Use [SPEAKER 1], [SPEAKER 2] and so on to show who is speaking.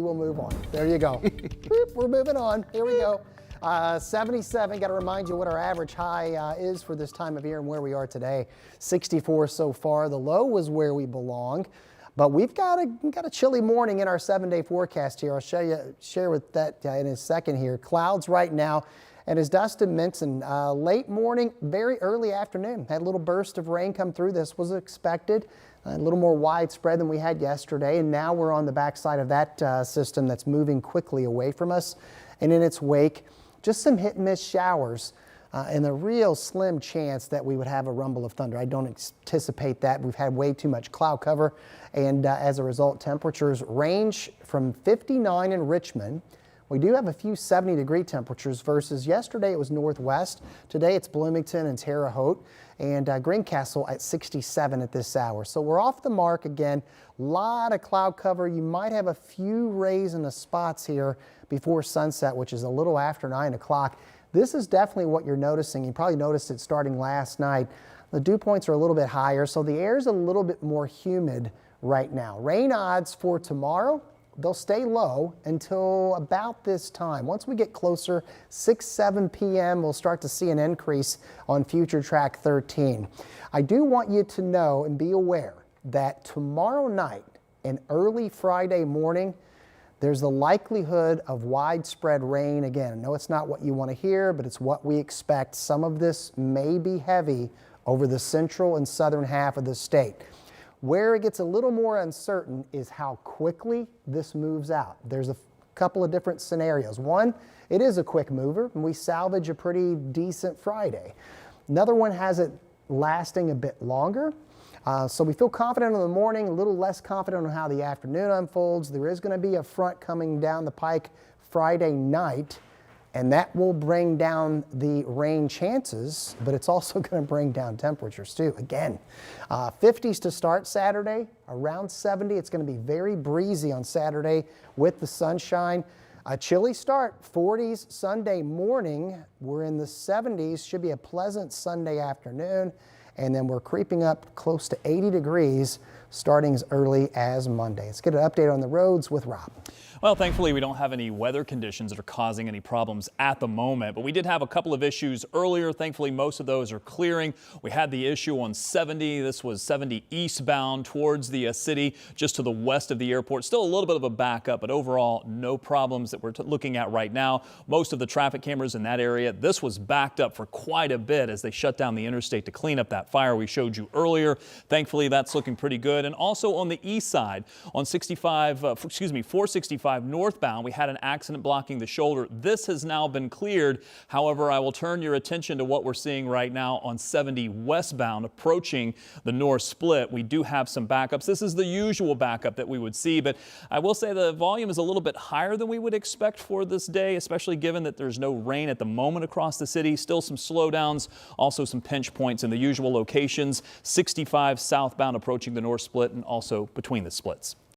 [SPEAKER 1] We'll move on. There you go. We're moving on. Here we go. 77. Got to remind you what our average high is for this time of year and where we are today. 64 so far. The low was where we belong. But we've got a chilly morning in our 7-day forecast here. I'll share with that in a second here. Clouds right now. And as Dustin mentioned, late morning, very early afternoon. Had a little burst of rain come through. This was expected. A little more widespread than we had yesterday, and now we're on the backside of that system that's moving quickly away from us. And in its wake, just some hit and miss showers and a real slim chance that we would have a rumble of thunder. I don't anticipate that. We've had way too much cloud cover, and as a result, temperatures range from 59 in Richmond. We do have a few 70-degree temperatures versus yesterday it was Northwest. Today it's Bloomington and Terre Haute, and Greencastle at 67 at this hour. So we're off the mark again. A lot of cloud cover. You might have a few rays in the spots here before sunset, which is a little after 9 o'clock. This is definitely what you're noticing. You probably noticed it starting last night. The dew points are a little bit higher, so the air is a little bit more humid right now. Rain odds for tomorrow, they'll stay low until about this time. Once we get closer, 7 p.m., we'll start to see an increase on future track 13. I do want you to know and be aware that tomorrow night and early Friday morning, there's the likelihood of widespread rain again. I know it's not what you want to hear, but it's what we expect. Some of this may be heavy over the central and southern half of the state. Where it gets a little more uncertain is how quickly this moves out. There's a couple of different scenarios. One, it is a quick mover, and we salvage a pretty decent Friday. Another one has it lasting a bit longer. So we feel confident in the morning, a little less confident on how the afternoon unfolds. There is going to be a front coming down the pike Friday night, and that will bring down the rain chances, but it's also going to bring down temperatures too. Again, 50s to start Saturday, around 70. It's going to be very breezy on Saturday with the sunshine. A chilly start, 40s Sunday morning. We're in the 70s, should be a pleasant Sunday afternoon. And then we're creeping up close to 80 degrees starting as early as Monday. Let's get an update on the roads with Rob.
[SPEAKER 2] Well, thankfully, we don't have any weather conditions that are causing any problems at the moment, but we did have a couple of issues earlier. Thankfully, most of those are clearing. We had the issue on 70. This was 70 eastbound towards the city, just to the west of the airport. Still a little bit of a backup, but overall, no problems that we're looking at right now. Most of the traffic cameras in that area, this was backed up for quite a bit as they shut down the interstate to clean up that fire we showed you earlier. Thankfully, that's looking pretty good. And also on the east side, on 465 northbound, we had an accident blocking the shoulder. This has now been cleared. However, I will turn your attention to what we're seeing right now on 70 westbound approaching the north split. We do have some backups. This is the usual backup that we would see, but I will say the volume is a little bit higher than we would expect for this day, especially given that there's no rain at the moment across the city. Still some slowdowns, also some pinch points in the usual locations. 65 southbound approaching the north split and also between the splits.